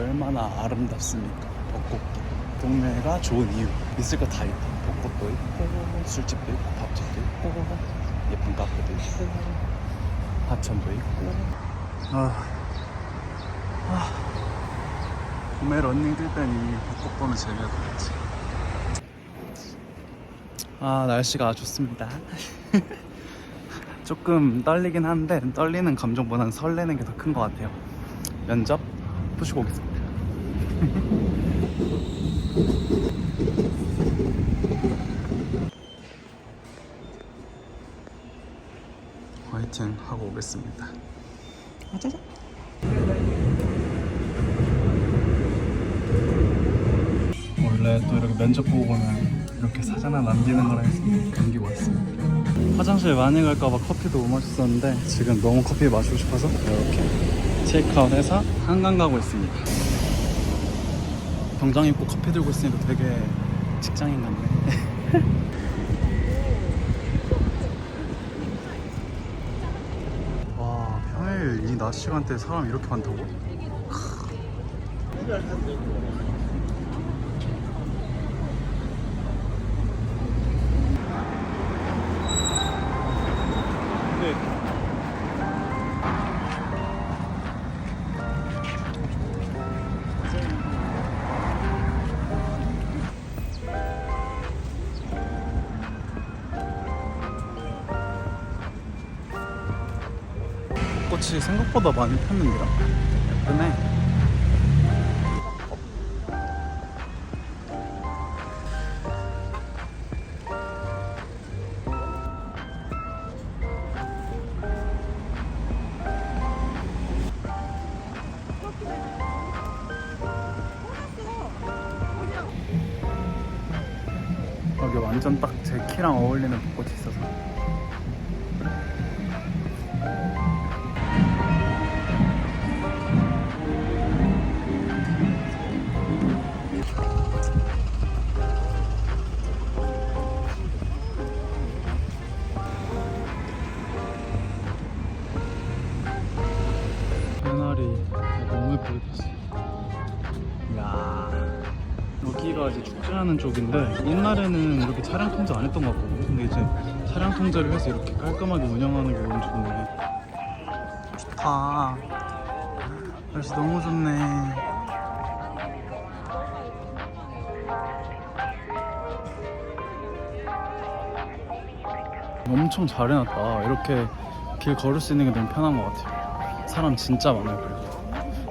얼마나 아름답습니까? 벚꽃도. 동네가 좋은 이유 있을 거 다 있다. 벚꽃도 있고 술집도 있고 밥집도 있고 예쁜 카페도 있고 하천도 있고. 봄에 런닝 뛸 때는 벚꽃 보는 재미가 다르지. 날씨가 좋습니다. 조금 떨리긴 한데 떨리는 감정보다는 설레는 게 더 큰 것 같아요. 면접 푸시고 오겠습니다. 화이팅 하고 오겠습니다. 짜잔. 원래 또 이렇게 면접 보고 오면 이렇게 사진 하나 남기는 거라 해서 남기고 왔습니다. 화장실 많이 갈까봐 커피도 못 마셨었는데 지금 너무 커피 마시고 싶어서 이렇게 체크아웃해서 한강 가고 있습니다. 정장 입고 커피 들고 있으니까 되게 직장인 같네. 와, 평일 이 낮 시간대에 사람이 이렇게 많다고? 꽃이 생각보다 많이 폈는데요. 예쁘네. 여기 완전 딱 제 키랑 어울리는 벚꽃이 있어서. 해날이 너무 예쁘게 됐어. 이야, 여기가 이제 축제하는 쪽인데 옛날에는 이렇게 차량 통제 안 했던 것 같거든요. 근데 이제 차량 통제를 해서 이렇게 깔끔하게 운영하는 게 너무 좋네. 좋다. 날씨 너무 좋네. 엄청 잘 해놨다. 이렇게 길 걸을 수 있는 게 너무 편한 것 같아요. 사람 진짜 많아요.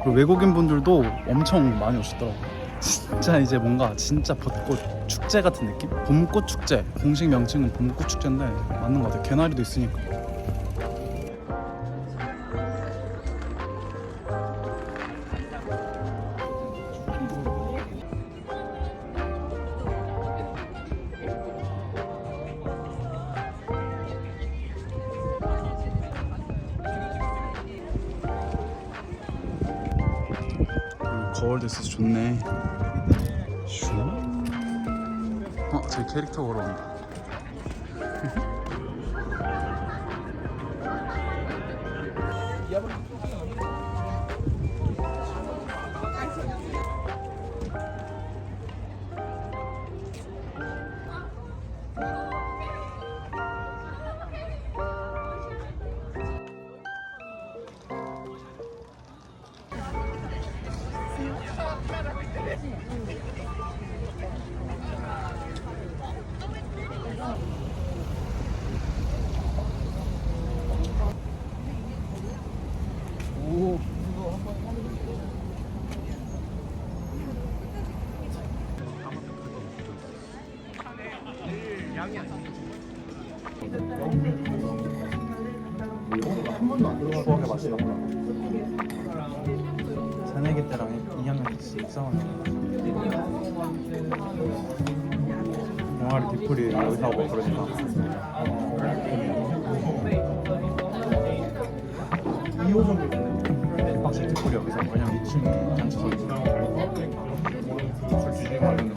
그리고 외국인 분들도 엄청 많이 오시더라고요. 진짜 이제 뭔가 진짜 벚꽃 축제 같은 느낌? 봄꽃 축제. 공식 명칭은 봄꽃 축제인데 맞는 것 같아요. 개나리도 있으니까. 거울도 있어서 좋네. 슈? 저기 캐릭터 보러 온다. 오. 추억의 맛이다. 새내기 때랑 2학년 때 입사하는 동아리 디프리 여기서 하고 그러니까 빅박스 디프리 여기서 그냥 2층 단체석에서 술 주시고 하려는